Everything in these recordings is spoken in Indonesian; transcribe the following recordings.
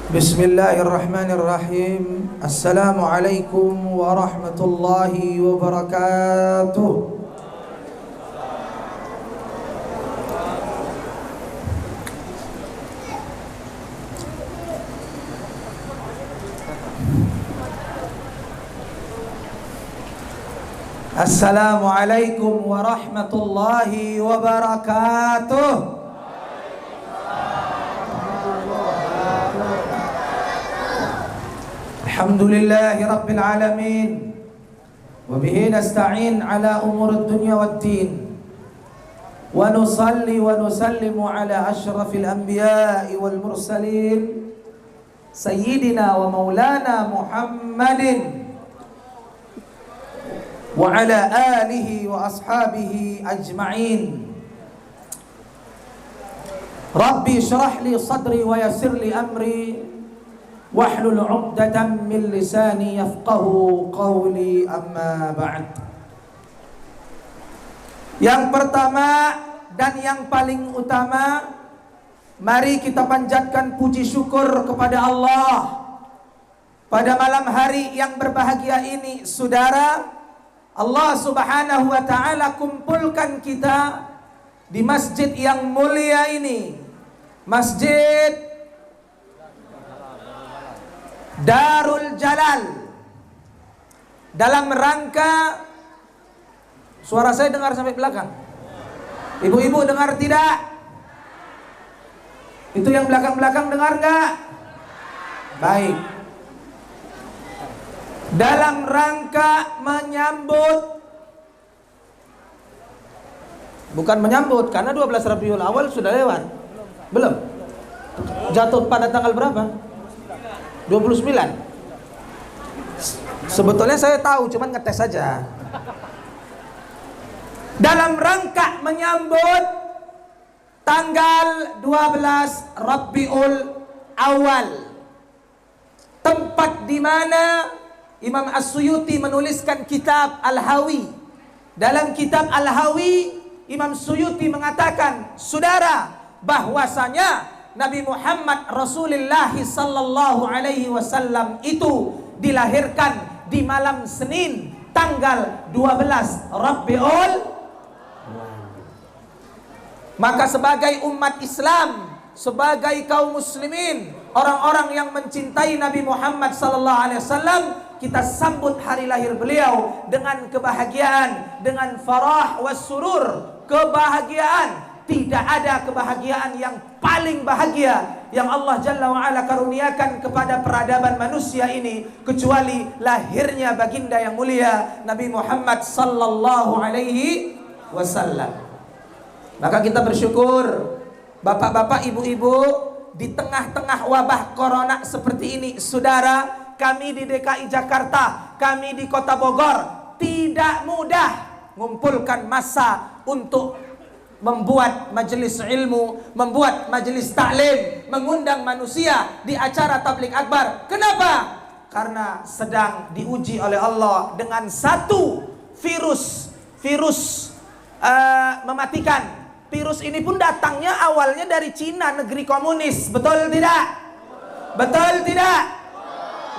Bismillahirrahmanirrahim. Assalamualaikum warahmatullahi wabarakatuh. Assalamualaikum warahmatullahi wabarakatuh. Alhamdulillahi Rabbil Alamin. Wabihi nasta'in ala umur dunya wad din. Wa nusalli wa nusallimu ala ashrafil anbiya'i wal mursalin Sayyidina wa maulana Muhammadin wa ala alihi wa ashabihi ajma'in. Rabbi syrah li sadri wa yassir li amri wahlul 'uqdatam min lisani yafqahu qawli, amma ba'd. Yang pertama dan yang paling utama, mari kita panjatkan puji syukur kepada Allah pada malam hari yang berbahagia ini. Saudara, Allah Subhanahu wa ta'ala kumpulkan kita di masjid yang mulia ini, Masjid Darul Jalal, dalam rangka, suara saya dengar sampai belakang? Ibu-ibu dengar tidak? Itu yang belakang-belakang dengar enggak? Baik. Dalam rangka menyambut, bukan menyambut, karena 12 Rabiul Awal sudah lewat. Belum? Jatuh pada tanggal berapa? 29. Sebetulnya saya tahu, cuman ngetes saja. Dalam rangka menyambut tanggal 12 Rabiul Awal, tempat di mana Imam As-Suyuti menuliskan kitab Al-Hawi. Dalam kitab Al-Hawi, Imam Suyuti mengatakan, saudara, bahwasanya Nabi Muhammad Rasulullah sallallahu alaihi wasallam itu dilahirkan di malam Senin tanggal 12 Rabiul. Maka sebagai umat Islam, sebagai kaum muslimin, orang-orang yang mencintai Nabi Muhammad sallallahu alaihi wasallam, kita sambut hari lahir beliau dengan kebahagiaan, dengan farah was surur, kebahagiaan. Tidak ada kebahagiaan yang paling bahagia yang Allah Jalla wa'ala karuniakan kepada peradaban manusia ini kecuali lahirnya baginda yang mulia Nabi Muhammad sallallahu alaihi wasallam. Maka kita bersyukur, bapak-bapak, ibu-ibu, di tengah-tengah wabah corona seperti ini, saudara, kami di DKI Jakarta, kami di Kota Bogor tidak mudah mengumpulkan massa untuk membuat majelis ilmu, membuat majelis taklim, mengundang manusia di acara tabligh akbar. Kenapa? Karena sedang diuji oleh Allah dengan satu virus mematikan. Virus ini pun datangnya awalnya dari Cina, negeri komunis. Betul tidak? Betul tidak?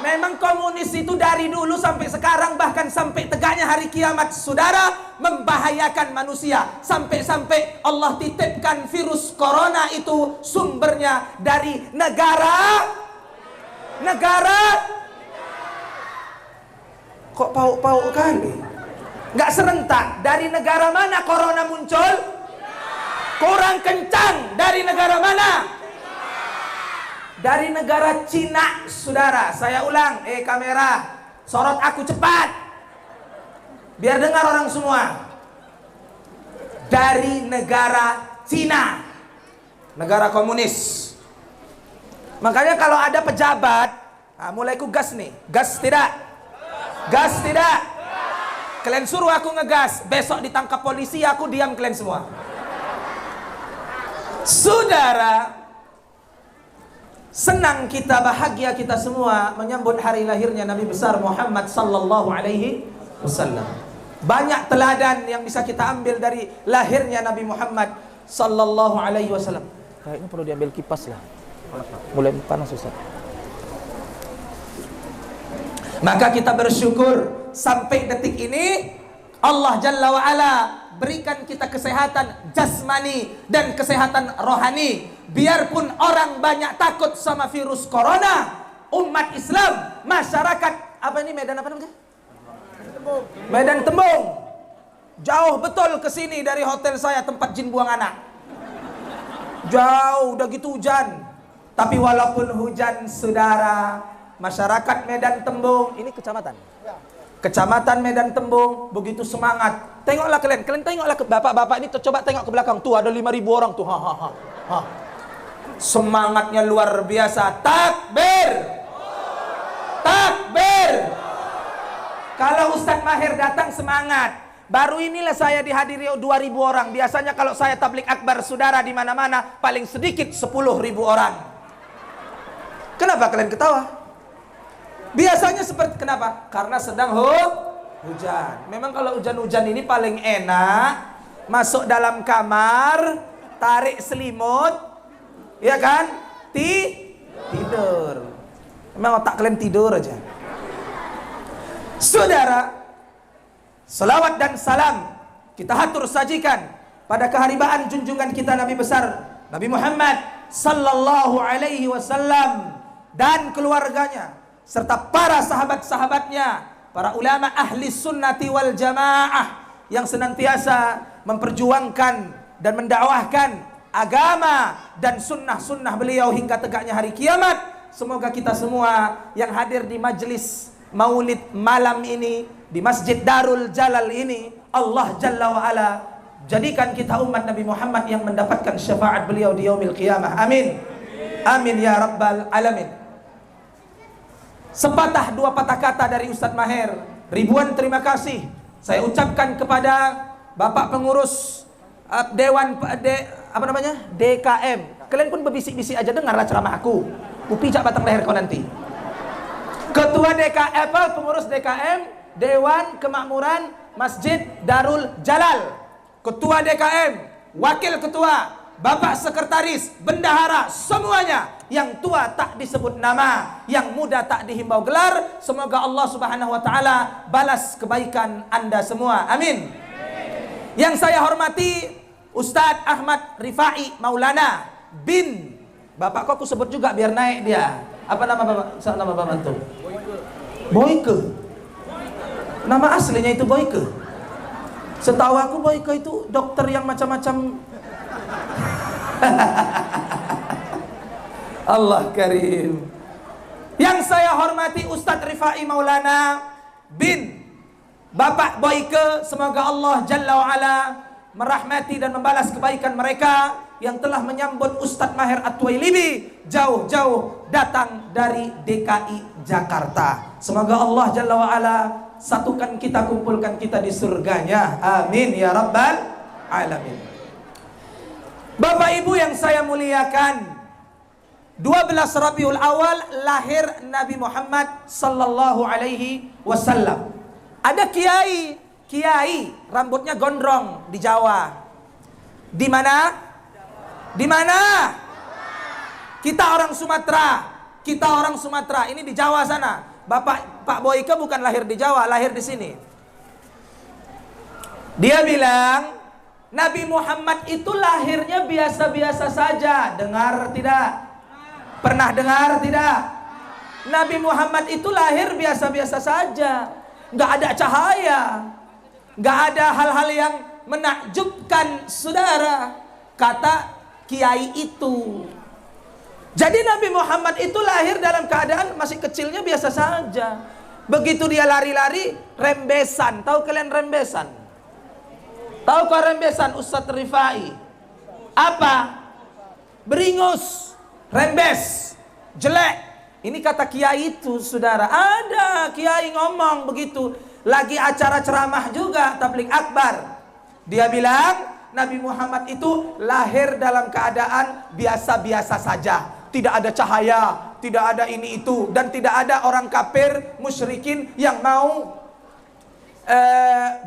Memang komunis itu dari dulu sampai sekarang, bahkan sampai tegaknya hari kiamat, saudara, membahayakan manusia. Sampai-sampai Allah titipkan virus corona itu sumbernya dari negara. Kok pauk-pauk kali? Nggak serentak. Dari negara mana corona muncul? Kurang kencang. Dari negara mana? Dari negara Cina, saudara. Saya ulang, kamera, sorot aku cepat, biar dengar orang semua. Dari negara Cina, negara komunis. Makanya kalau ada pejabat, mulai ku gas nih, gas tidak? Gas tidak? Kalian suruh aku ngegas, besok ditangkap polisi, aku diam kalian semua. Saudara, senang kita, bahagia kita semua menyambut hari lahirnya Nabi besar Muhammad sallallahu alaihi wasallam. Banyak teladan yang bisa kita ambil dari lahirnya Nabi Muhammad sallallahu alaihi wasallam. Kayaknya perlu diambil kipas lah. Mulai panas Ustaz. Maka kita bersyukur sampai detik ini Allah Jalla wa'ala berikan kita kesehatan jasmani dan kesehatan rohani. Biarpun orang banyak takut sama virus corona, umat Islam, masyarakat, apa ini Medan apa namanya? Medan Tembung. Jauh betul ke sini dari hotel saya tempat jin buang anak. Jauh, udah gitu hujan. Tapi walaupun hujan, saudara, masyarakat Medan Tembung, ini kecamatan. Kecamatan Medan Tembung begitu semangat. Tengoklah kalian tengoklah ke bapak-bapak ini, coba tengok ke belakang tuh, ada 5.000 orang tuh. Semangatnya luar biasa. Takbir. Takbir. Kalau Ustadz Maher datang semangat. Baru inilah saya dihadiri 2.000 orang. Biasanya kalau saya tablik akbar saudara di mana-mana paling sedikit 10.000 orang. Kenapa kalian ketawa? Biasanya seperti kenapa? Karena sedang hujan. Memang kalau hujan-hujan ini paling enak masuk dalam kamar, tarik selimut, ya kan? Tidur. Memang otak kalian tidur aja. Saudara, salawat dan salam kita hatur sajikan pada keharibaan junjungan kita Nabi besar Nabi Muhammad sallallahu alaihi wasallam dan keluarganya serta para sahabat-sahabatnya, para ulama ahli sunnati wal jamaah yang senantiasa memperjuangkan dan mendakwahkan agama dan sunnah-sunnah beliau hingga tegaknya hari kiamat. Semoga kita semua yang hadir di majelis maulid malam ini, di Masjid Darul Jalal ini, Allah Jalla wa'ala jadikan kita umat Nabi Muhammad yang mendapatkan syafaat beliau di yaumil qiyamah. Amin. Amin ya rabbal alamin. Sepatah dua patah kata dari Ustadz Maher. Ribuan terima kasih saya ucapkan kepada Bapak pengurus Dewan DKM. Kalian pun berbisik-bisik aja, dengarlah ceramah aku. Pijak batang leher kau nanti. Ketua DKM, pengurus DKM Dewan Kemakmuran Masjid Darul Jalal. Ketua DKM, wakil ketua, Bapak sekretaris, bendahara, semuanya. Yang tua tak disebut nama, yang muda tak dihimbau gelar. Semoga Allah Subhanahu wa taala balas kebaikan Anda semua. Amin. Yang saya hormati Ustadz Ahmad Rifai Maulana bin, Bapak kok aku sebut juga biar naik dia. Apa nama Bapak? Nama Bapak itu? Boyke. Nama aslinya itu Boyke. Setahu aku Boyke itu dokter yang macam-macam. Allah Karim. Yang saya hormati Ustadz Rifai Maulana bin Bapak Boyke. Semoga Allah Jalla wa'ala merahmati dan membalas kebaikan mereka yang telah menyambut Ustadz Maher At-Tuwailibi jauh-jauh datang dari DKI Jakarta. Semoga Allah Jalla wa'ala satukan kita, kumpulkan kita di surganya. Amin ya rabbal alamin. Bapak Ibu yang saya muliakan, 12 Rabiul Awal lahir Nabi Muhammad sallallahu alaihi wasallam. Ada kiai rambutnya gondrong di Jawa. Di mana? Di mana? Kita orang Sumatera. Ini di Jawa sana. Pak Boyke bukan lahir di Jawa, lahir di sini. Dia bilang Nabi Muhammad itu lahirnya biasa-biasa saja. Dengar tidak? Pernah dengar tidak? Nabi Muhammad itu lahir biasa-biasa saja. Nggak ada cahaya, nggak ada hal-hal yang menakjubkan, saudara. Kata kiai itu. Jadi Nabi Muhammad itu lahir dalam keadaan masih kecilnya biasa saja. Begitu dia lari-lari, rembesan. Tahu kalian rembesan? Tahu kau rembesan Ustadz Rifai? Apa? Beringus, rembes, jelek. Ini kata kiai itu, saudara. Ada kiai ngomong begitu. Lagi acara ceramah juga, tabligh akbar. Dia bilang Nabi Muhammad itu lahir dalam keadaan biasa-biasa saja. Tidak ada cahaya, tidak ada ini itu, dan tidak ada orang kafir musyrikin yang mau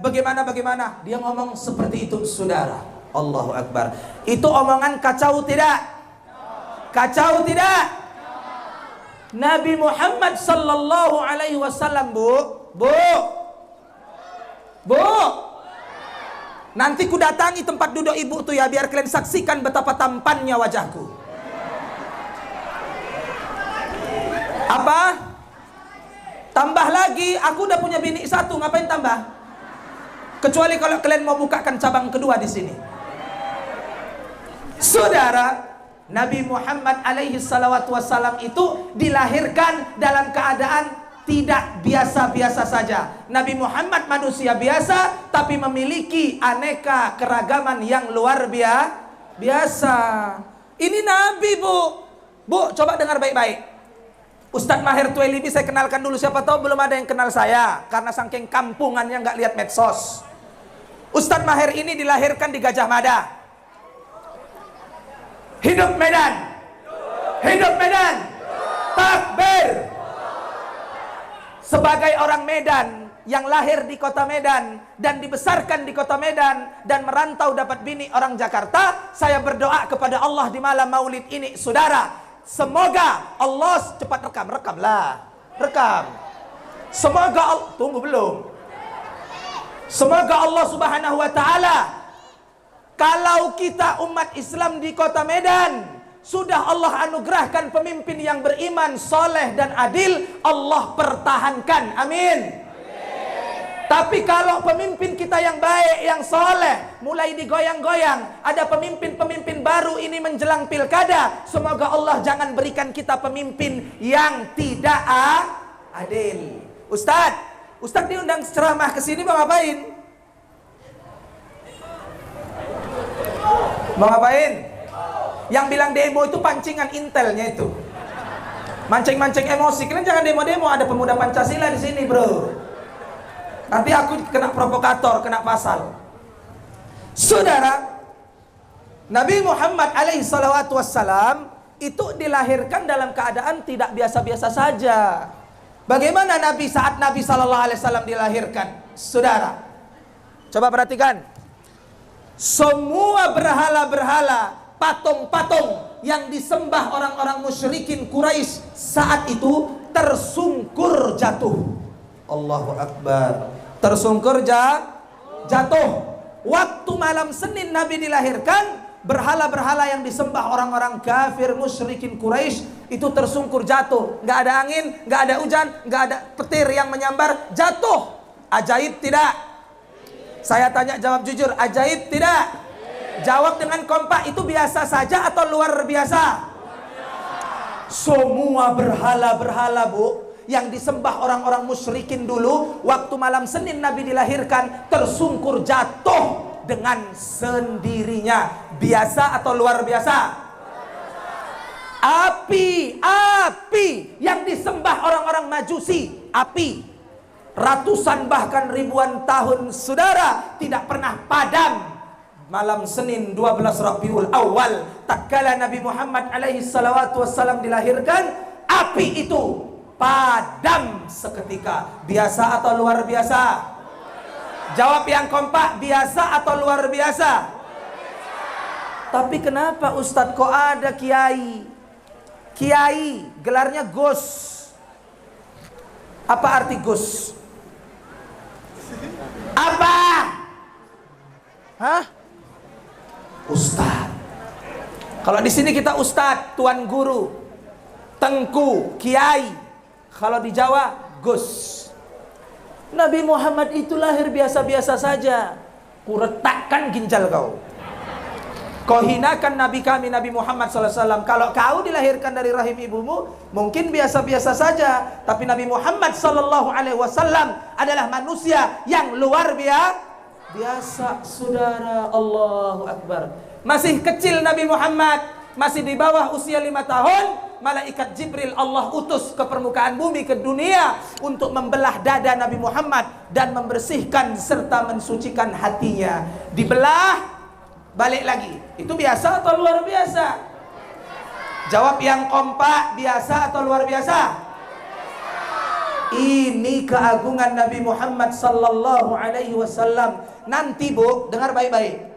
bagaimana. Dia ngomong seperti itu, saudara. Allahu Akbar. Itu omongan kacau tidak? Kacau tidak? Nabi Muhammad sallallahu alaihi wasallam, Bu. Nanti ku datangi tempat duduk ibu tuh ya, biar kalian saksikan betapa tampannya wajahku. Apa? Tambah lagi, aku udah punya bini satu, ngapain tambah? Kecuali kalau kalian mau bukakan cabang kedua di sini. Saudara, Nabi Muhammad alaihi salawatu wassalam itu dilahirkan dalam keadaan tidak biasa-biasa saja. Nabi Muhammad manusia biasa, tapi memiliki aneka keragaman yang luar biasa. Ini Nabi, Bu, coba dengar baik-baik. Ustadz Maher Tuelibi saya kenalkan dulu. Siapa tahu belum ada yang kenal saya, karena saking kampungannya nggak lihat medsos. Ustadz Maher ini dilahirkan di Gajah Mada. Hidup Medan, hidup Medan, takbir. Sebagai orang Medan yang lahir di kota Medan dan dibesarkan di kota Medan dan merantau dapat bini orang Jakarta, saya berdoa kepada Allah di malam Maulid ini, saudara, semoga Allah cepat rekam. Semoga Allah, tunggu belum. Semoga Allah Subhanahu wa taala, kalau kita umat Islam di kota Medan sudah Allah anugerahkan pemimpin yang beriman, soleh dan adil, Allah pertahankan, amin. Tapi kalau pemimpin kita yang baik, yang soleh, mulai digoyang-goyang, ada pemimpin-pemimpin baru ini menjelang pilkada, semoga Allah jangan berikan kita pemimpin yang tidak adil. Ustadz diundang ceramah ke sini mau ngapain? Mau ngapain? Yang bilang demo itu pancingan intelnya itu. Mancing-mancing emosi. Kalian jangan demo-demo, ada pemuda Pancasila di sini, bro. Nanti aku kena provokator, kena pasal. Saudara, Nabi Muhammad alaihi salawatu wassalam itu dilahirkan dalam keadaan tidak biasa-biasa saja. Bagaimana Nabi saat Nabi sallallahu alaihi wasallam dilahirkan? Saudara, coba perhatikan. Semua berhala-berhala, patung-patung yang disembah orang-orang musyrikin Quraisy saat itu tersungkur jatuh. Allahu Akbar. Tersungkur jatuh. Waktu malam Senin Nabi dilahirkan, berhala-berhala yang disembah orang-orang kafir musyrikin Quraisy itu tersungkur jatuh. Nggak ada angin, nggak ada hujan, nggak ada petir yang menyambar, jatuh. Ajaib tidak? Saya tanya, jawab jujur, ajaib tidak? Jawab dengan kompak, itu biasa saja atau luar biasa? Semua berhala-berhala, Bu, yang disembah orang-orang musyrikin dulu, waktu malam Senin Nabi dilahirkan, tersungkur jatuh dengan sendirinya. Biasa atau luar biasa? Api yang disembah orang-orang Majusi, api. Ratusan bahkan ribuan tahun, saudara, tidak pernah padam. Malam Senin 12 Rabiul Awal, tatkala Nabi Muhammad alaihi salawatu wassalam dilahirkan, api itu padam seketika. Biasa atau luar biasa? Jawab yang kompak, biasa atau luar biasa? Tapi kenapa Ustadz kok ada kiai? Kiai, gelarnya Gus. Apa arti Gus? Apa? Hah? Ustadz. Kalau di sini kita Ustadz, tuan guru, tengku, kiai. Kalau di Jawa, Gus. Nabi Muhammad itu lahir biasa-biasa saja. Kuretakkan ginjal kau. Kau hinakan Nabi kami, Nabi Muhammad SAW. Kalau kau dilahirkan dari rahim ibumu, mungkin biasa-biasa saja. Tapi Nabi Muhammad SAW adalah manusia yang luar biasa, saudara. Allahu Akbar. Masih kecil Nabi Muhammad, masih di bawah usia 5 tahun. Malaikat Jibril Allah utus ke permukaan bumi, ke dunia, untuk membelah dada Nabi Muhammad dan membersihkan serta mensucikan hatinya. Dibelah, balik lagi. Itu biasa atau luar biasa? Jawab yang kompak, biasa atau luar biasa? Ini keagungan Nabi Muhammad sallallahu alaihi wasallam. Nanti, Bu, dengar baik-baik.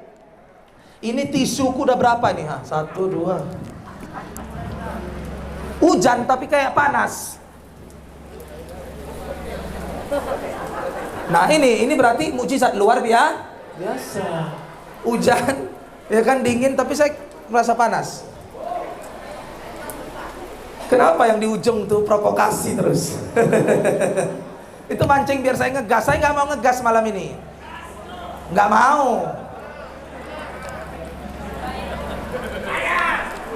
Ini tisuku udah berapa nih? 1, 2. Hujan tapi kayak panas. Nah ini berarti mukjizat luar biasa. Hujan, ya kan dingin tapi saya merasa panas. Kenapa yang di ujung tuh provokasi terus? Itu mancing biar saya ngegas. Saya nggak mau ngegas malam ini. Nggak mau.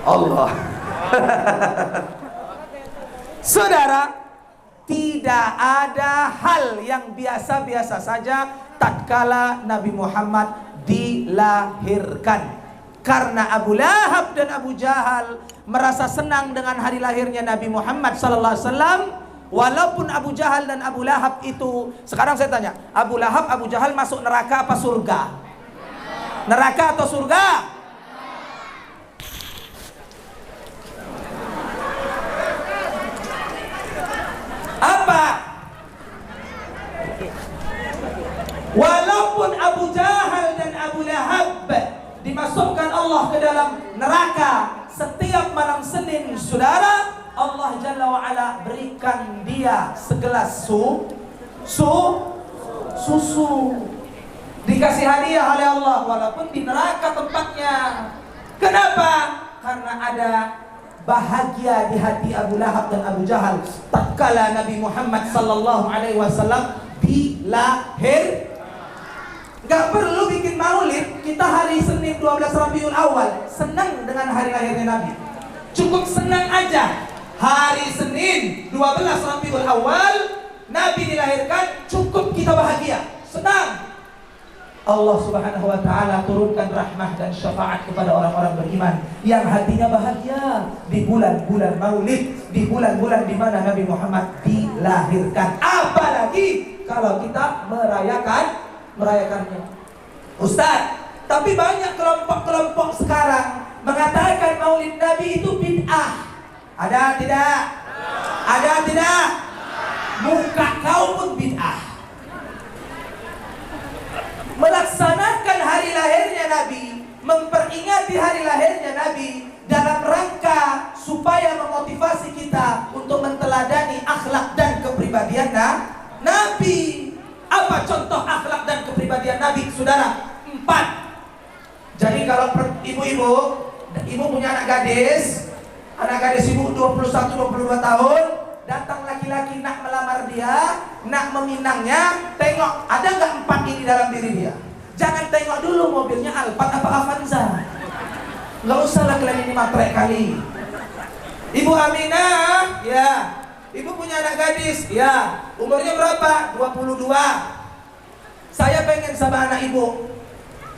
Allah. Saudara, tidak ada hal yang biasa-biasa saja tatkala Nabi Muhammad dilahirkan. Karena Abu Lahab dan Abu Jahal merasa senang dengan hari lahirnya Nabi Muhammad sallallahu alaihi wasallam. Walaupun Abu Jahal dan Abu Lahab itu, sekarang saya tanya, Abu Lahab, Abu Jahal masuk neraka apa surga? Neraka atau surga? Apa? Walaupun Abu Jahal dan Abu Lahab dimasukkan Allah ke dalam neraka setiap malam Senin, saudara, Allah Jalla wa'ala berikan dia segelas susu. Dikasih hadiah oleh Allah walaupun di neraka tempatnya. Kenapa? Karena ada bahagia di hati Abu Lahab dan Abu Jahal tatkala Nabi Muhammad sallallahu alaihi wasallam dilahir. Gak perlu bikin maulid. Kita hari Senin 12 Rabiul Awal senang dengan hari lahirnya Nabi. Cukup senang aja. Hari Senin 12 Rabiul Awal Nabi dilahirkan, cukup kita bahagia, senang. Allah Subhanahu wa taala turunkan rahmah dan syafaat kepada orang-orang beriman yang hatinya bahagia di bulan-bulan Maulid, di bulan-bulan di mana Nabi Muhammad dilahirkan. Apalagi kalau kita merayakannya. Ustaz, tapi banyak kelompok-kelompok sekarang mengatakan Maulid Nabi itu bid'ah. Ada tidak? Ada tidak? Muka kau pun bid'ah. Melaksanakan hari lahirnya Nabi, memperingati hari lahirnya Nabi dalam rangka supaya memotivasi kita untuk menteladani akhlak dan kepribadian Nabi. Apa contoh akhlak dan kepribadian Nabi, saudara? 4. Jadi kalau ibu punya anak gadis ibu 21-22 tahun, datang laki-laki nak melamar dia, nak meminangnya, tengok ada nggak 4 ini dalam diri dia. Jangan tengok dulu mobilnya Alphard apa Avanza. Nggak usah lah kalian ini matre kali. Ibu Aminah, ya, ibu punya anak gadis, ya, umurnya berapa? 22. Saya pengen sama anak ibu.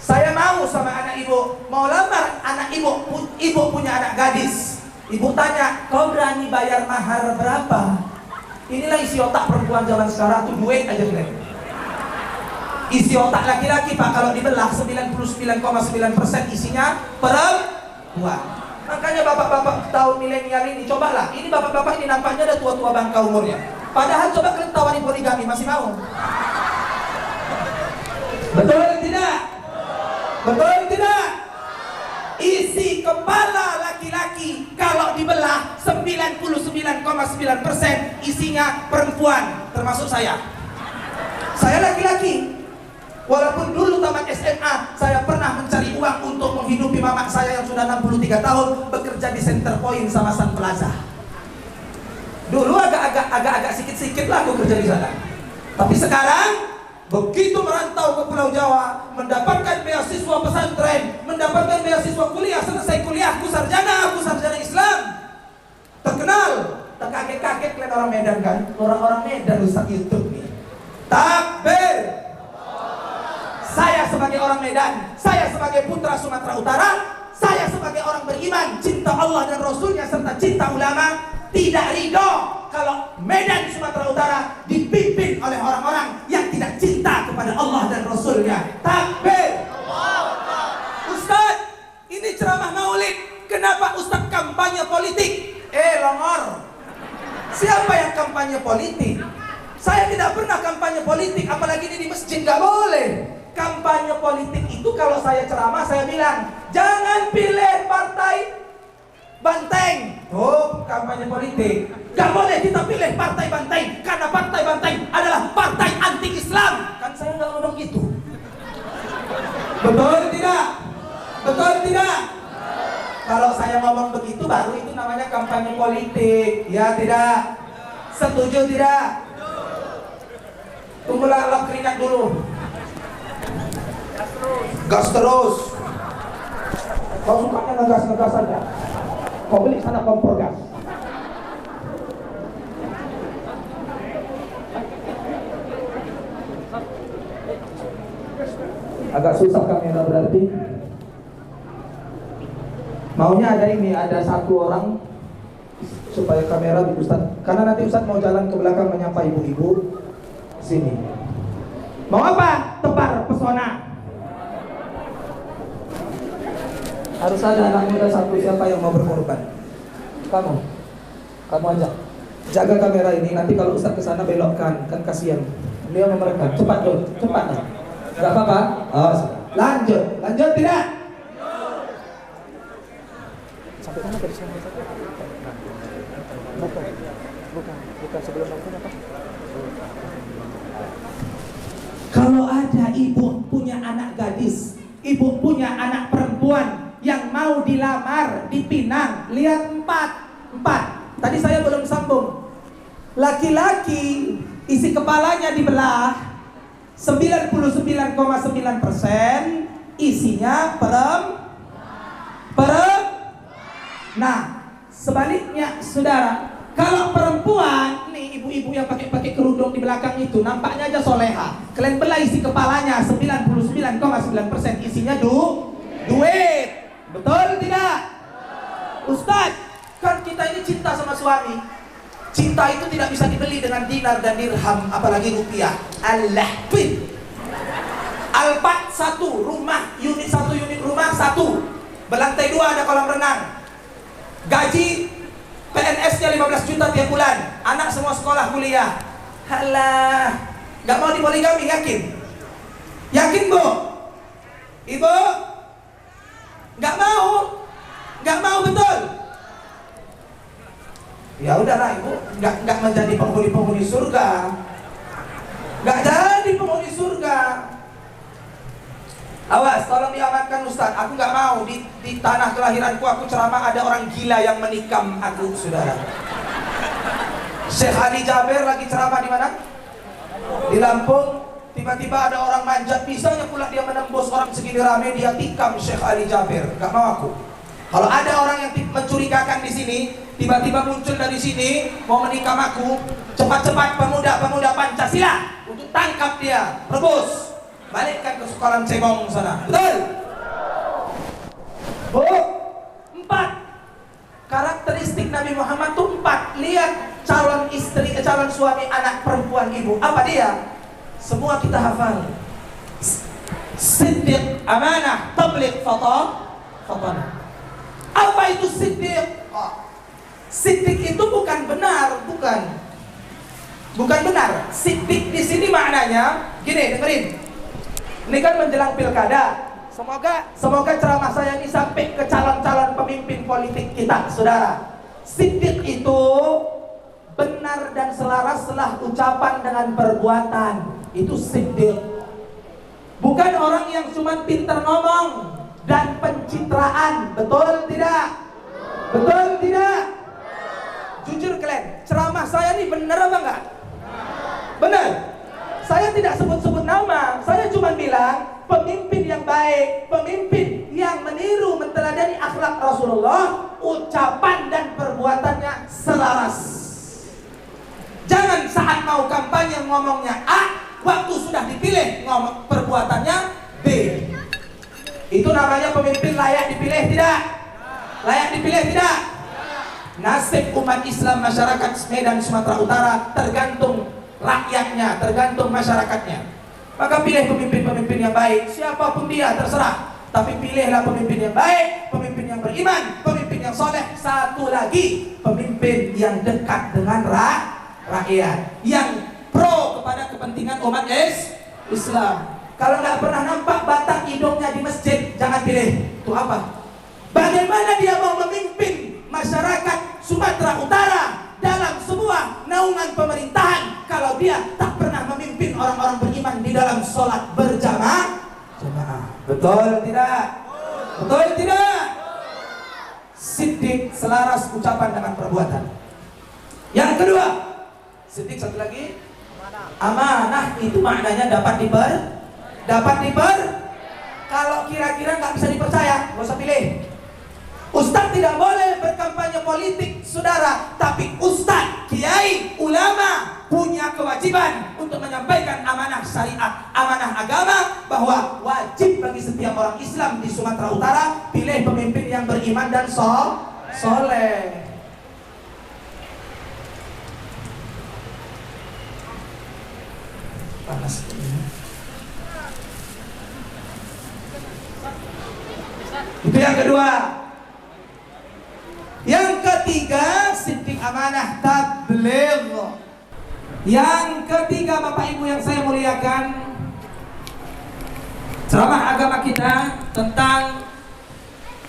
Saya mau sama anak ibu. Mau lamar anak ibu. Ibu punya anak gadis. Ibu tanya, kau berani bayar mahar berapa? Inilah isi otak perempuan zaman sekarang tuh, duit aja kalian. Isi otak laki-laki Pak kalau dibelah 99,9% isinya perempuan. Makanya bapak-bapak tahun milenial ini cobalah. Ini bapak-bapak ini nampaknya ada tua-tua bangka umurnya. Padahal coba kalian tawarin poligami, masih mau? Betul atau tidak? Betul atau tidak? Isi kepala laki-laki kalau dibelah 99,9% isinya perempuan, termasuk saya. Saya laki-laki. Walaupun dulu tamat SMA saya pernah mencari uang untuk menghidupi mamak saya yang sudah 63 tahun bekerja di Center Point sama Sun Plaza. Dulu agak sikit-sikit lah aku kerja di sana. Tapi sekarang begitu merantau ke Pulau Jawa, mendapatkan beasiswa pesantren, mendapatkan beasiswa kuliah, selesai kuliahku sarjana Islam, terkenal. Terkaget-kaget kalian orang Medan kan? Orang-orang Medan Ustaz YouTube nih. Takbir. Saya sebagai orang Medan, saya sebagai putra Sumatera Utara, saya sebagai orang beriman, cinta Allah dan Rasulnya serta cinta ulama, tidak ridho kalau Medan Sumatera Utara dipimpin oleh orang-orang yang tidak cinta kepada Allah dan Rasulnya. Takbir. Ustaz, ini ceramah maulid, kenapa Ustaz kampanye politik? Longor. Siapa yang kampanye politik? Saya tidak pernah kampanye politik, apalagi ini di masjid, gak boleh. Kampanye politik itu kalau saya ceramah saya bilang, jangan pilih partai banteng. Oh, kampanye politik. Gak boleh kita pilih partai banteng karena partai banteng adalah partai anti Islam. Kan saya nggak ngomong gitu. Betul tidak? Betul tidak? Kalau saya ngomong begitu baru itu namanya kampanye politik. Ya tidak? Setuju tidak? Tunggulah lap keringat dulu. Gas terus. Kau sukanya ngegas-ngegas aja. Kau beli sana kompor gas. Agak susah kamera berarti. Maunya ada ini, ada satu orang supaya kamera di Ustaz. Karena nanti Ustaz mau jalan ke belakang menyapa ibu-ibu. Sini. Mau apa? Tebar pesona. Harus ada anak muda satu, siapa yang mau berkorban? Kamu aja. Jaga kamera ini, nanti kalau Ustaz kesana belokkan, kan kasihan. Beliau merekam. Cepat dong, cepat. Gak apa-apa? Oh, lanjut tidak? Sampai mana tadi saya? Bukan sebelum nonton apa? Kalau ada ibu punya anak gadis, ibu punya anak perempuan yang mau dilamar di Pinang, lihat empat. Tadi saya belum sambung. Laki-laki isi kepalanya dibelah 99,9%, isinya Nah, sebaliknya saudara, kalau perempuan nih, ibu-ibu yang pakai kerudung di belakang itu nampaknya aja soleha. Kalian belah isi kepalanya 99,9%, isinya duit. Betul tidak? Ustaz, kan kita ini cinta sama suami. Cinta itu tidak bisa dibeli dengan dinar dan dirham, apalagi rupiah. Al-lahbin. Alpat 1 rumah, unit 1 unit rumah 1. Berlantai 2 ada kolam renang. Gaji PNS-nya 15 juta tiap bulan. Anak semua sekolah kuliah. Halah, gak mau dipoligami, yakin? Yakin bu? Ibu? Gak mau betul? Ya udahlah ibu, gak menjadi penghuni surga. Gak jadi penghuni surga. Awas, tolong diamankan Ustaz. Aku gak mau di tanah kelahiranku aku ceramah ada orang gila yang menikam aku, saudara. Syekh Ali Jaber lagi ceramah di mana? Di Lampung. Tiba-tiba ada orang manjat, bisanya pula dia menembus orang segini rame, dia tikam Syekh Ali Jaber. Gak mau aku. Kalau ada orang yang mencurigakan di sini, tiba-tiba muncul dari sini mau menikam aku, cepat-cepat pemuda Pancasila untuk tangkap dia, rebus, balikkan ke sekolah Cebong sana. Betul? Bu, 4 karakteristik Nabi Muhammad tuh 4. Lihat calon suami anak perempuan ibu. Apa dia? Semua kita hafal. Siddiq, amanah, tabligh, fatana. Apa itu siddiq? Siddiq itu bukan benar, bukan benar. Siddiq di sini maknanya gini, dengerin. Ini kan menjelang pilkada. Semoga ceramah saya ini sampai ke calon-calon pemimpin politik kita, saudara. Siddiq itu benar dan selaras setelah ucapan dengan perbuatan. Itu siddiq. Bukan orang yang cuma pintar ngomong dan pencitraan. Betul tidak? Betul tidak? Jujur kalian, ceramah saya ini benar apa enggak? Benar. Saya tidak sebut-sebut nama. Saya cuma bilang pemimpin yang baik, pemimpin yang meniru meneladani akhlak Rasulullah, ucapan dan perbuatannya selaras. Jangan saat mau kampanye ngomongnya A, waktu sudah dipilih ngomong perbuatannya B. Itu namanya pemimpin layak dipilih tidak? Layak dipilih tidak? Nasib umat Islam masyarakat Medan Sumatera Utara tergantung rakyatnya, tergantung masyarakatnya. Maka pilih pemimpin-pemimpin yang baik, siapapun dia terserah. Tapi pilihlah pemimpin yang baik, pemimpin yang beriman, pemimpin yang soleh. Satu lagi, pemimpin yang dekat dengan rakyat, yang pro kepada kepentingan umat Islam. Kalau nggak pernah nampak batang hidungnya di masjid, jangan pilih. Itu apa? Bagaimana dia mau memimpin masyarakat Sumatera Utara dalam sebuah naungan pemerintahan kalau dia tak pernah memimpin orang-orang beriman di dalam sholat berjamaah? Betul tidak? Betul tidak? Siddiq selaras ucapan dengan perbuatan. Yang kedua, Siddiq satu lagi, amanah itu maknanya dapat kalau kira-kira nggak bisa dipercaya, nggak usah pilih. Ustadz tidak boleh berkampanye politik, saudara. Tapi ustadz, kiai, ulama punya kewajiban untuk menyampaikan amanah syariat, amanah agama, bahwa wajib bagi setiap orang Islam di Sumatera Utara pilih pemimpin yang beriman dan soleh. Panas. Itu yang kedua. Yang ketiga, siddiq amanah tabligh. Yang ketiga, Bapak Ibu yang saya muliakan, ceramah agama kita tentang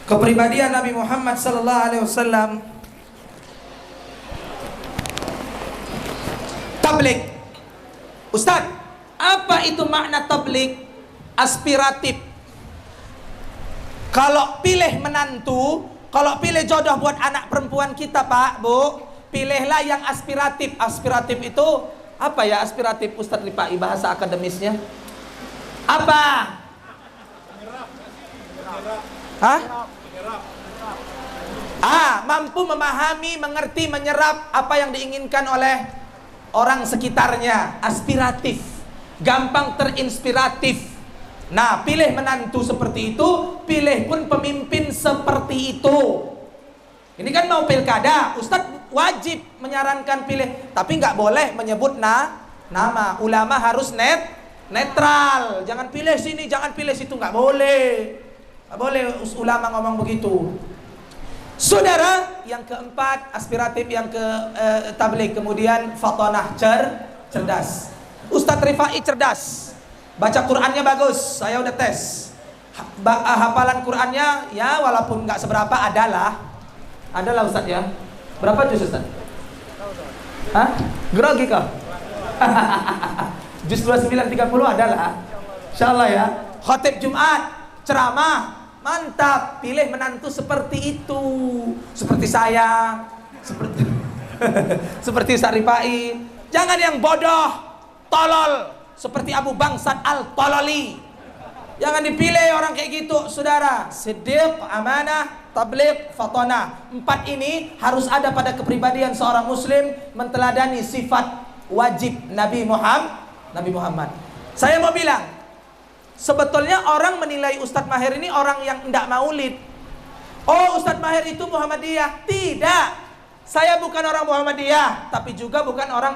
kepribadian Nabi Muhammad sallallahu alaihi wasallam. Tabligh. Ustaz, apa itu makna tabligh? Aspiratif. Kalau pilih menantu, kalau pilih jodoh buat anak perempuan kita, Pak, Bu, pilihlah yang aspiratif. Aspiratif itu apa ya aspiratif, Ustadz Ripai, bahasa akademisnya? Apa? Hah? Mampu memahami, mengerti, menyerap apa yang diinginkan oleh orang sekitarnya. Aspiratif. Gampang terinspiratif. Nah, pilih menantu seperti itu, pilih pun pemimpin seperti itu. Ini kan mau pilkada, Ustadz wajib menyarankan pilih, tapi nggak boleh menyebut nama. Ulama harus netral. Jangan pilih sini, jangan pilih situ, nggak boleh. Nggak boleh ulama ngomong begitu. Saudara, yang keempat aspiratif, yang ke tabligh, kemudian fatonah, cerdas. Ustadz Rifai cerdas. Baca Qurannya bagus, saya udah tes. Hafalan Qurannya ya walaupun nggak seberapa adalah Ustaz ya. Berapa juz Ustaz? Hah? Grogi kah? Juz 2930 adalah. Insyaallah ya. Khatib Jumat, ceramah, mantap. Pilih menantu seperti itu. Seperti saya, seperti Saripai. Jangan yang bodoh, tolol, seperti Abu Bangsat Al-Tololi. Jangan dipilih orang kayak gitu, saudara. Siddiq, amanah, tabligh, fatonah. 4 ini harus ada pada kepribadian seorang muslim, menteladani sifat wajib Nabi Muhammad. Saya mau bilang, sebetulnya orang menilai Ustadz Maher ini orang yang tidak maulid. Oh, Ustadz Maher itu Muhammadiyah. Tidak. Saya bukan orang Muhammadiyah, tapi juga bukan orang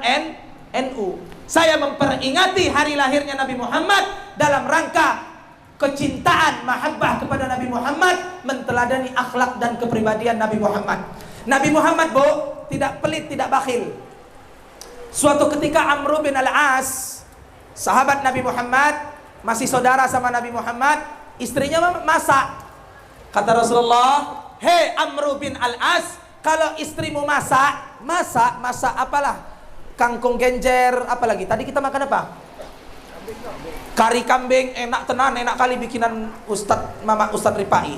NU. Saya memperingati hari lahirnya Nabi Muhammad dalam rangka kecintaan, mahabbah kepada Nabi Muhammad, menteladani akhlak dan kepribadian Nabi Muhammad. Nabi Muhammad, Bu, tidak pelit, tidak bakhil. Suatu ketika Amr bin Al-As, sahabat Nabi Muhammad, masih saudara sama Nabi Muhammad, istrinya masak. Kata Rasulullah, "Hei Amr bin Al-As, kalau istrimu masak apalah? Kangkung genjer, apalagi tadi kita makan apa? Kari kambing, enak tenan, enak kali bikinan Mama Ustadz Ripai.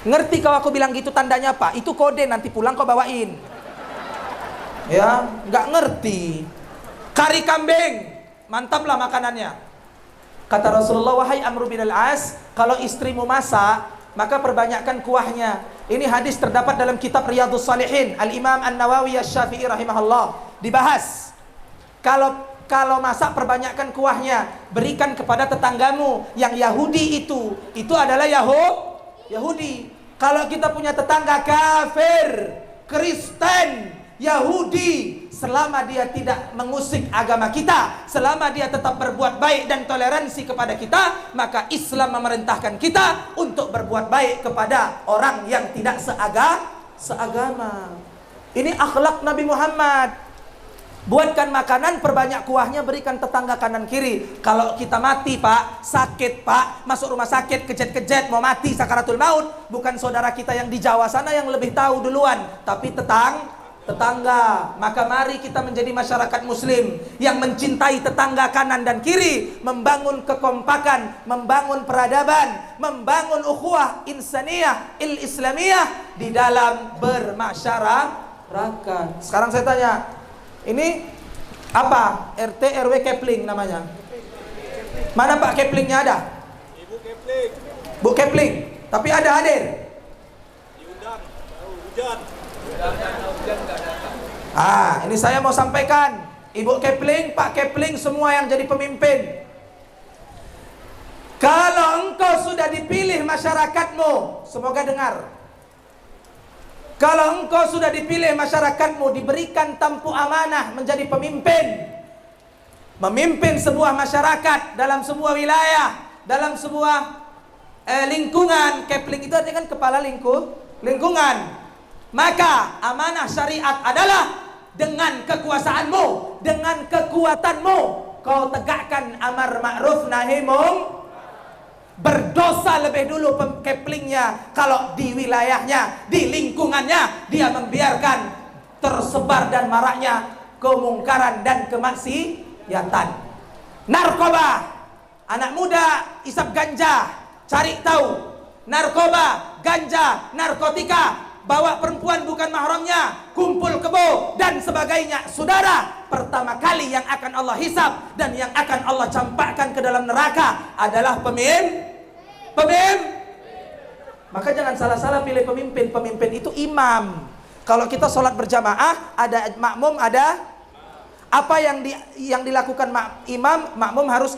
Ngerti kalau aku bilang gitu tandanya apa? Itu kode, nanti pulang kau bawain. Ya, nggak ngerti. Kari kambing, mantaplah makanannya. Kata Rasulullah, wahai Amr bin Al-As, kalau istrimu masak, maka perbanyakkan kuahnya. Ini hadis terdapat dalam kitab Riyadhus Shalihin, Al-Imam An-Nawawi Asy-Syafi'i rahimahullah. Dibahas, kalau masak perbanyakkan kuahnya, berikan kepada tetanggamu yang Yahudi itu adalah Yahudi. Kalau kita punya tetangga kafir, Kristen, Yahudi, selama dia tidak mengusik agama kita, selama dia tetap berbuat baik dan toleransi kepada kita, maka Islam memerintahkan kita untuk berbuat baik kepada orang yang tidak seagama. Ini akhlak Nabi Muhammad. Buatkan makanan, perbanyak kuahnya, berikan tetangga kanan kiri. Kalau kita mati pak, sakit pak, masuk rumah sakit, kejet-kejet, mau mati, sakaratul maut, bukan saudara kita yang di Jawa sana yang lebih tahu duluan, tapi tetangga. Maka mari kita menjadi masyarakat muslim yang mencintai tetangga kanan dan kiri, membangun kekompakan, membangun peradaban, membangun ukhuwah insaniyah islamiyah di dalam bermasyarakat. Sekarang saya tanya, ini apa? RT RW Kepling namanya. Mana Pak Keplingnya ada? Ibu Kepling. Bu Kepling. Tapi ada hadir? Diundang. Hujan. Ini saya mau sampaikan, Ibu Kepling, Pak Kepling, semua yang jadi pemimpin. Kalau engkau sudah dipilih masyarakatmu, semoga dengar. Kalau engkau sudah dipilih masyarakatmu, diberikan tampu amanah menjadi pemimpin, memimpin sebuah masyarakat dalam sebuah wilayah, dalam sebuah lingkungan. Kepling itu artinya kan kepala lingkungan. Maka amanah syariat adalah dengan kekuasaanmu, dengan kekuatanmu, kau tegakkan amar ma'ruf nahi mungkar. Berdosa lebih dulu Keplingnya kalau di wilayahnya, di lingkungannya dia membiarkan tersebar dan maraknya kemungkaran dan kemaksiatan. Narkoba, anak muda isap ganja, cari tahu. Narkoba, ganja, narkotika, bawa perempuan bukan mahramnya, kumpul kebo dan sebagainya. Saudara, pertama kali yang akan Allah hisab dan yang akan Allah campakkan ke dalam neraka adalah pemimpin. Maka jangan salah-salah pilih pemimpin. Pemimpin itu imam. Kalau kita sholat berjamaah, ada makmum, ada apa yang dilakukan imam, makmum harus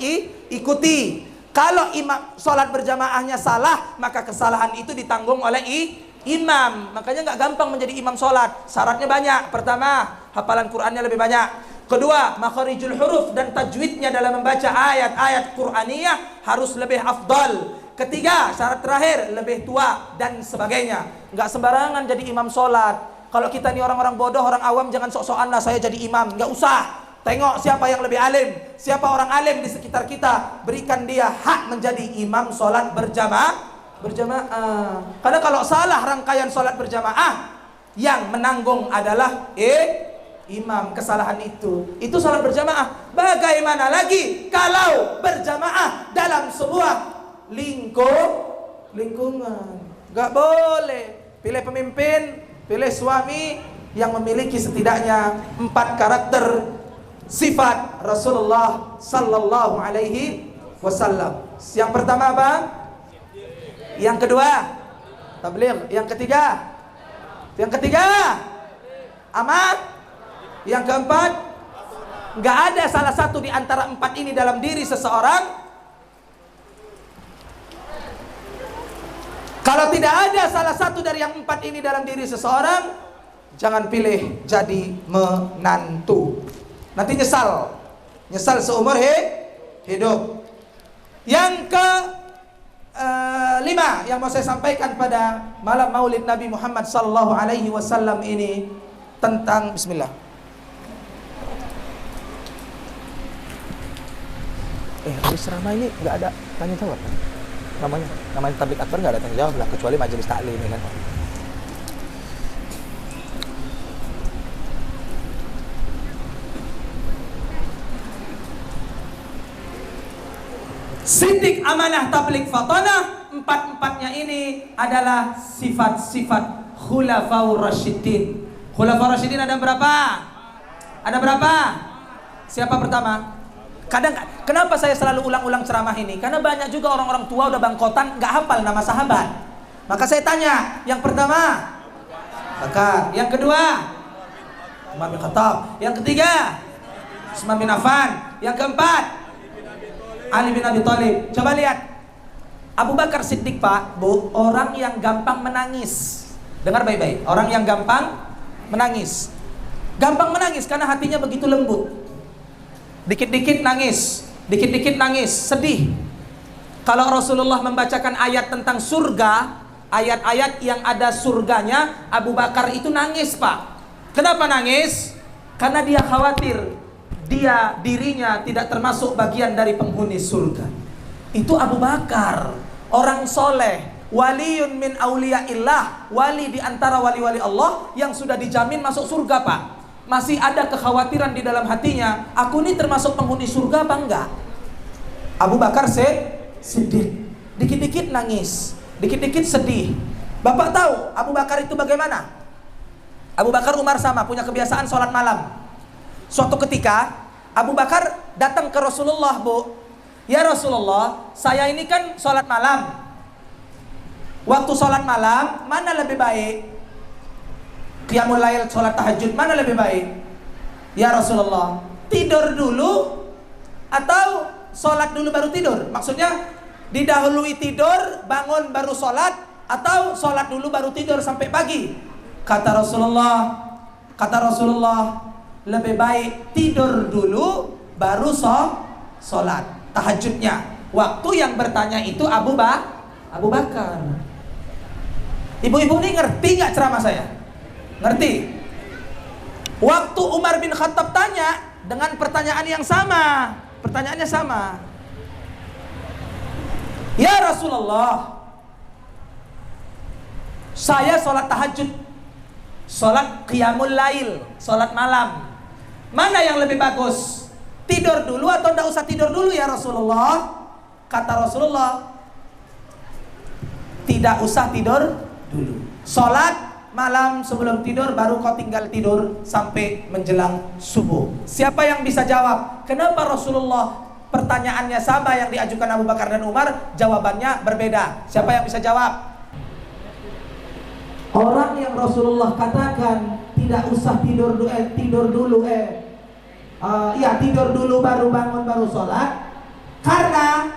ikuti. Kalau imam sholat berjamaahnya salah, maka kesalahan itu ditanggung oleh imam. Makanya nggak gampang menjadi imam sholat. Syaratnya banyak. Pertama, hafalan Qur'annya lebih banyak. Kedua, makharijul huruf dan tajwidnya dalam membaca ayat-ayat Qur'aniyah harus lebih afdal. Ketiga, syarat terakhir, lebih tua dan sebagainya. Nggak sembarangan jadi imam sholat. Kalau kita nih orang-orang bodoh, orang awam, jangan sok-sokan lah saya jadi imam. Nggak usah. Tengok siapa yang lebih alim, siapa orang alim di sekitar kita, berikan dia hak menjadi imam sholat berjamaah. Karena kalau salah rangkaian sholat berjamaah, yang menanggung adalah imam. Kesalahan itu sholat berjamaah. Bagaimana lagi kalau berjamaah dalam sebuah lingkungan? Gak boleh. Pilih pemimpin, pilih suami yang memiliki setidaknya 4 karakter sifat Rasulullah sallallahu alaihi wasallam. Yang pertama apa? Yang kedua tabligh. Yang ketiga amat. Yang keempat, nggak ada salah satu di antara 4 ini dalam diri seseorang. Kalau tidak ada salah satu dari yang 4 ini dalam diri seseorang, jangan pilih jadi menantu. Nanti nyesal seumur hidup. Yang ke 5 yang mau saya sampaikan pada malam Maulid Nabi Muhammad sallallahu alaihi wasallam ini tentang bismillah. Ceramah ini nggak ada tanya jawab. Namanya tablik akbar nggak ada tanya jawab lah, kecuali majelis taklim ya kan. Siddiq, amanah, tablik, fatanah, 4-4-nya ini adalah sifat-sifat khulafaur rasyidin. Khulafaur rasyidin ada berapa? Siapa pertama? Kenapa saya selalu ulang-ulang ceramah ini? Karena banyak juga orang-orang tua udah bangkotan nggak hafal nama sahabat. Maka saya tanya, yang pertama Bakar, yang kedua Umar bin Khattab, yang ketiga Utsman bin Affan, yang keempat Ali bin Abi Thalib. Coba lihat Abu Bakar Siddiq Pak, Bu, orang yang gampang menangis. Dengar baik-baik, orang yang gampang menangis. Gampang menangis karena hatinya begitu lembut. Dikit-dikit nangis, sedih. Kalau Rasulullah membacakan ayat tentang surga, ayat-ayat yang ada surganya, Abu Bakar itu nangis Pak. Kenapa nangis? Karena dia khawatir dirinya tidak termasuk bagian dari penghuni surga. Itu Abu Bakar, orang soleh, waliyun min auliyaillah, wali di antara wali-wali Allah yang sudah dijamin masuk surga, Pak. Masih ada kekhawatiran di dalam hatinya, aku ini termasuk penghuni surga apa enggak? Abu Bakar sedih, dikit-dikit nangis, dikit-dikit sedih. Bapak tahu Abu Bakar itu bagaimana? Abu Bakar, Umar sama, punya kebiasaan sholat malam. Suatu ketika Abu Bakar datang ke Rasulullah, Bu, ya Rasulullah, saya ini kan sholat malam. Waktu sholat malam, mana lebih baik? Qiyamul lail, sholat tahajud, mana lebih baik? Ya Rasulullah, tidur dulu atau sholat dulu baru tidur? Maksudnya, didahului tidur, bangun baru sholat, atau sholat dulu baru tidur sampai pagi? Kata Rasulullah, lebih baik tidur dulu baru sholat tahajudnya. Waktu yang bertanya itu Abu Bakar. Ibu-ibu ini ngerti nggak ceramah saya? Ngerti? Waktu Umar bin Khattab tanya dengan pertanyaan yang sama, pertanyaannya sama. Ya Rasulullah, saya sholat tahajud, sholat qiyamul lail, sholat malam, mana yang lebih bagus? Tidur dulu atau tidak usah tidur dulu ya Rasulullah? Kata Rasulullah, tidak usah tidur dulu. Sholat malam sebelum tidur, baru kau tinggal tidur sampai menjelang subuh. Siapa yang bisa jawab? Kenapa Rasulullah pertanyaannya sama yang diajukan Abu Bakar dan Umar, jawabannya berbeda? Siapa yang bisa jawab? Orang yang Rasulullah katakan tidak usah tidur dulu, tidur dulu baru bangun baru sholat, karena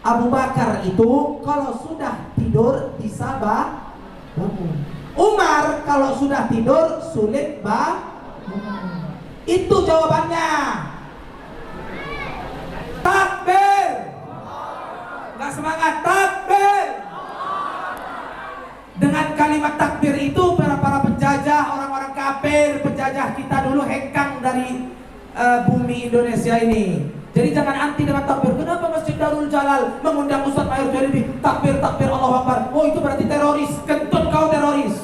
Abu Bakar itu kalau sudah tidur bisa bangun. Umar kalau sudah tidur sulit bangun. Itu jawabannya. Takbir. Nggak semangat, takbir. Dengan kalimat takbir itu para penjajah, orang-orang kafir, penjajah kita dulu hengkang dari bumi Indonesia ini. Jadi jangan anti dengan takbir. Kenapa Masjid Darul Jalal mengundang Ustaz Mayor Jalibi? Takbir, Allahu Akbar. Oh, itu berarti teroris. Kentut kau teroris.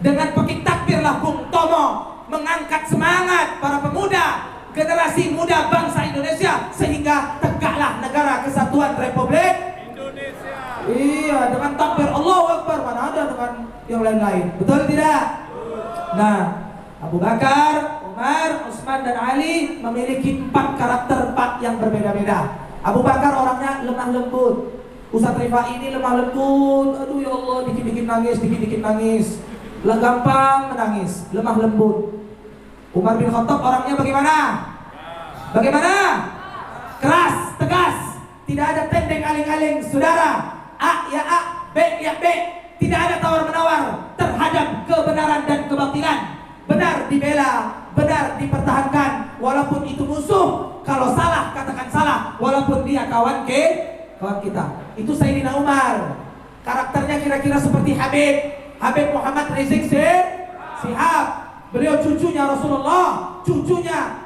Dengan pakai takbirlah Bung Tomo mengangkat semangat para pemuda, generasi muda bangsa Indonesia, sehingga tegaklah negara kesatuan Republik Indonesia. Iya, dengan takbir Allahu Akbar, mana ada dengan yang lain-lain. Betul tidak? Nah, Abu Bakar, Umar, Utsman dan Ali memiliki 4 karakter, 4 yang berbeda-beda. Abu Bakar orangnya lemah lembut. Ustaz Rifai ini lemah lembut. Aduh ya Allah, dikit-dikit nangis. Gampang menangis, lemah lembut. Umar bin Khattab orangnya bagaimana? Keras, tegas. Tidak ada tendeng aling-aling, saudara. A ya A, B ya B. Tidak ada tawar-menawar terhadap kebenaran dan kebatilan. Benar dibela, benar dipertahankan, walaupun itu musuh. Kalau salah katakan salah, walaupun dia kawan kita. Itu Sayyidina Umar. Karakternya kira-kira seperti Habib Muhammad Rizik Shihab. Beliau cucunya Rasulullah, cucunya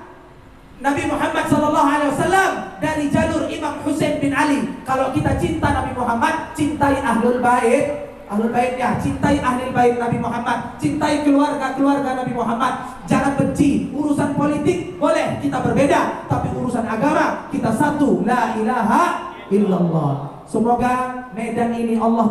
Nabi Muhammad SAW, dari jalur Imam Husain bin Ali. Kalau kita cinta Nabi Muhammad, cintai Ahlul Bait ya, cintai Ahlul Bait Nabi Muhammad, cintai keluarga Nabi Muhammad. Jangan benci. Urusan politik boleh kita berbeda, tapi urusan agama kita satu, la ilaha illallah. Semoga Medan ini Allah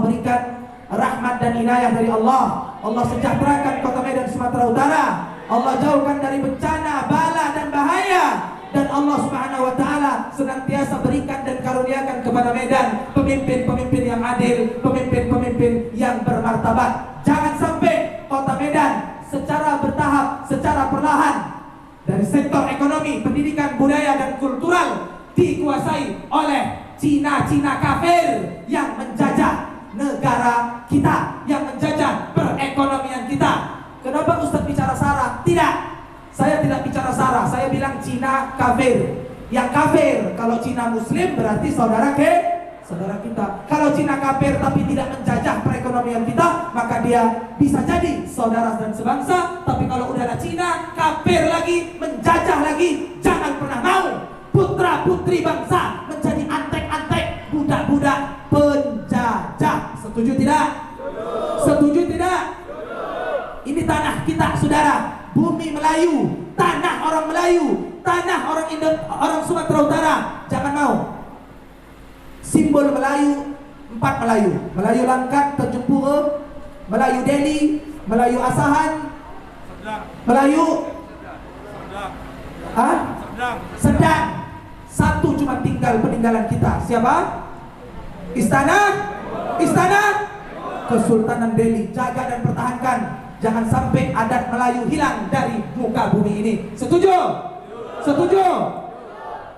berikan rahmat dan inayah dari Allah. Allah sejahterakan kota Medan Sumatera Utara. Allah jauhkan dari bencana, bala dan bahaya. Dan Allah Subhanahu wa taala senantiasa berikan dan karuniakan kepada Medan pemimpin-pemimpin yang adil, pemimpin-pemimpin yang bermartabat. Jangan sampai kota Medan secara bertahap, secara perlahan, dari sektor ekonomi, pendidikan, budaya dan kultural dikuasai oleh Cina kafir yang menjajah negara kita, yang menjajah perekonomian kita. Kenapa Ustaz bicara SARA? Tidak, saya tidak bicara SARA. Saya bilang Cina kafir. Yang kafir, kalau Cina Muslim berarti saudara saudara kita. Kalau Cina kafir tapi tidak menjajah perekonomian kita, maka dia bisa jadi saudara dan sebangsa. Tapi kalau udahlah Cina kafir lagi, menjajah lagi, jangan pernah mau putra putri bangsa menjadi antek-antek budak-budak penjajah. Setuju tidak? Setuju tidak? Ini tanah kita, saudara. Bumi Melayu, tanah orang Melayu, tanah orang Sumatera Utara. Jangan mau. Simbol Melayu, 4 Melayu. Melayu Langkat, Tanjung Pura, Melayu Delhi, Melayu Asahan, Melayu Sedang. Satu cuma tinggal peninggalan kita. Siapa? Istana Kesultanan Delhi. Jaga dan pertahankan. Jangan sampai adat Melayu hilang dari muka bumi ini. Setuju? Setuju?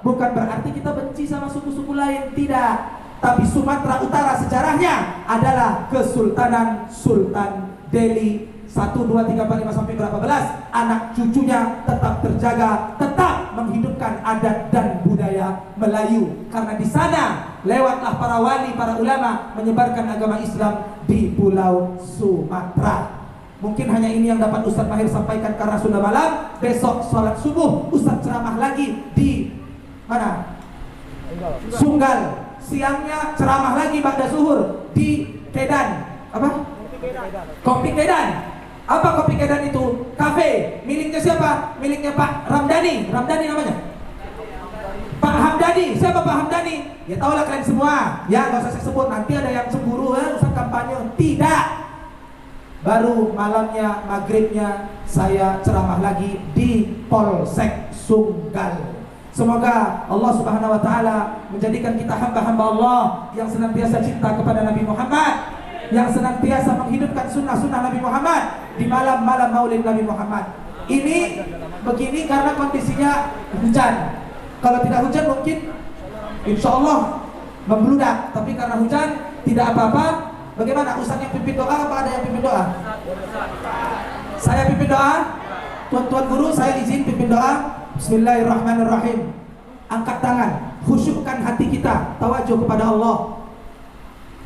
Bukan berarti kita benci sama suku-suku lain, tidak. Tapi Sumatera Utara sejarahnya adalah Kesultanan Sultan Delhi. 1, 2, 3, 4, 5 sampai berapa belas anak cucunya tetap terjaga, tetap menghidupkan adat dan budaya Melayu. Karena di sana lewatlah para wali, para ulama menyebarkan agama Islam di Pulau Sumatera. Mungkin hanya ini yang dapat Ustaz Mahir sampaikan karena sudah malam. Besok sholat subuh Ustaz ceramah lagi di mana? Sunggal. Siangnya ceramah lagi pada zuhur di Kedan. Apa? Kopi Kedan. Apa Kopi Kedan itu? Kafe. Miliknya siapa? Miliknya Pak Ramdhani. Ramdhani namanya? Pak Hamdani. Siapa Pak Hamdani? Ya tahulah kalian semua. Ya nggak usah saya sebut, nanti ada yang cemburu Ustaz kampanye. Tidak. Baru malamnya, maghribnya saya ceramah lagi di Polsek Sunggal. Semoga Allah Subhanahu wa Ta'ala menjadikan kita hamba-hamba Allah yang senantiasa cinta kepada Nabi Muhammad, yang senantiasa menghidupkan sunnah-sunnah Nabi Muhammad di malam-malam maulid Nabi Muhammad. Ini begini karena kondisinya hujan. Kalau tidak hujan mungkin insya Allah membludak. Tapi karena hujan tidak apa-apa. Bagaimana? Ustaz yang pimpin doa apa ada yang pimpin doa? Saya pimpin doa. Tuan-tuan guru, saya izin pimpin doa. Bismillahirrahmanirrahim. Angkat tangan, khusyukkan hati kita, tawajuh kepada Allah.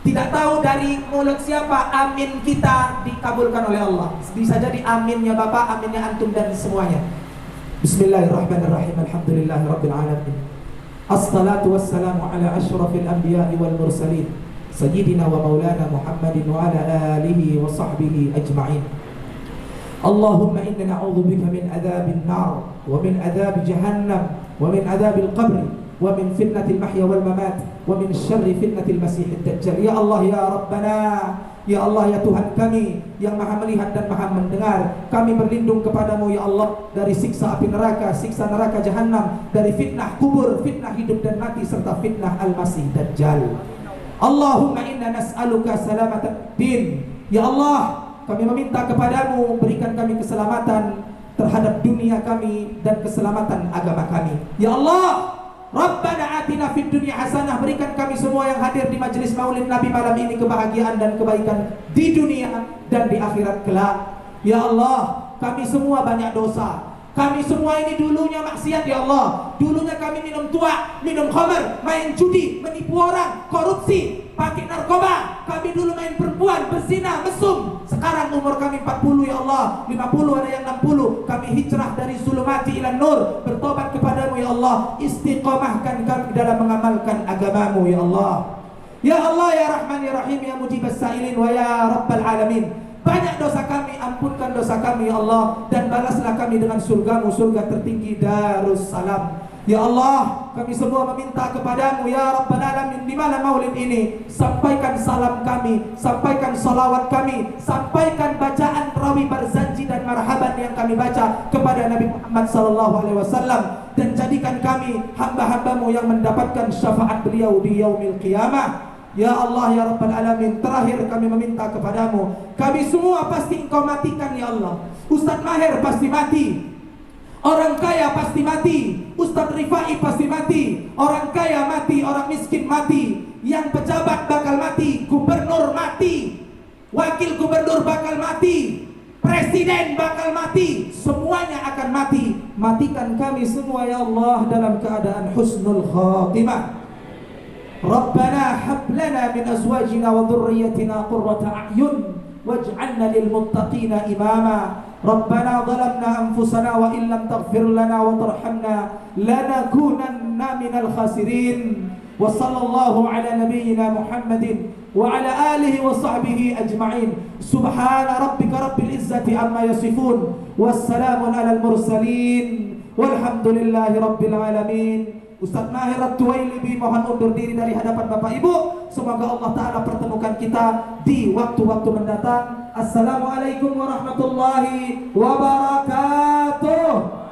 Tidak tahu dari mulut siapa amin kita dikabulkan oleh Allah. Bisa jadi aminnya Bapak, aminnya antum dan semuanya. Bismillahirrahmanirrahim. Alhamdulillahirabbil alamin. Assalatu wassalamu ala asyrafil anbiya'i wal mursalin, Sayyidina wa maulana Muhammadin wa ala alihi wa sahbihi ajma'in. Allahumma inna na'udzubika min adzabil nar wa min adzab jahannam wa min adzabil qabr wa min fitnatil mahya wal mamat wa min syarri fitnatil masiihid dajjal. Ya Allah ya Rabbana, ya Allah ya Tuhan kami yang Maha melihat dan Maha mendengar, kami berlindung kepadamu ya Allah dari siksa api neraka, siksa neraka jahannam, dari fitnah kubur, fitnah hidup dan mati, serta fitnah al-masih dajjal. Allahumma inna nas'aluka salamatad din. Ya Allah, kami meminta kepadamu berikan kami keselamatan terhadap dunia kami dan keselamatan agama kami. Ya Allah, Rabbana atina fid dunya hasanah, berikan kami semua yang hadir di majelis maulid Nabi malam ini kebahagiaan dan kebaikan di dunia dan di akhirat kelak. Ya Allah, kami semua banyak dosa. Kami semua ini dulunya maksiat ya Allah. Dulunya kami minum tua, minum khamar, main judi, menipu orang, korupsi, pakai narkoba. Kami dulu main perempuan, berzina, mesum. Sekarang umur kami 40 ya Allah, 50 ada yang 60. Kami hijrah dari zulumati ila nur, bertobat kepadamu ya Allah. Istiqomahkan kami dalam mengamalkan agamamu ya Allah. Ya Allah ya Rahman ya Rahim ya Mujibas Sa'ilin wa ya Rabbal Alamin. Banyak dosa kami, ampunkan dosa kami ya Allah, dan balaslah kami dengan surgamu, surga tertinggi Darussalam. Ya Allah, kami semua meminta kepadamu ya Rabbal Alamin di malam maulid ini, sampaikan salam kami, sampaikan salawat kami, sampaikan bacaan tarawih barzanji dan marhaban yang kami baca kepada Nabi Muhammad SAW, dan jadikan kami hamba-hambamu yang mendapatkan syafaat beliau di yaumil qiyamah. Ya Allah ya Rabbal Alamin, terakhir kami meminta kepadamu, kami semua pasti engkau matikan ya Allah. Ustaz Mahir pasti mati, orang kaya pasti mati, Ustaz Rifai pasti mati, orang kaya mati, orang miskin mati, yang pejabat bakal mati, gubernur mati, wakil gubernur bakal mati, presiden bakal mati, semuanya akan mati. Matikan kami semua ya Allah dalam keadaan husnul khatimah. Rabbana hab lana min azwajina wa dhurriyyatina qurrata a'yun waj'alna lil muttaqina imama. Rabbana zalamna anfusana wa illam taghfir lana wa tarhamna lanakunanna minal khasirin. Wa sallallahu ala nabiyyina Muhammadin wa ala alihi wa sahbihi ajma'in. Subhana rabbika rabbil izzati amma yasifun. Wassalamun alal mursalin. Walhamdulillahi rabbil alamin. Ustaz Mahir At-Tuwailibi mohon undur diri dari hadapan Bapak Ibu. Semoga Allah Ta'ala pertemukan kita di waktu-waktu mendatang. Assalamualaikum warahmatullahi wabarakatuh.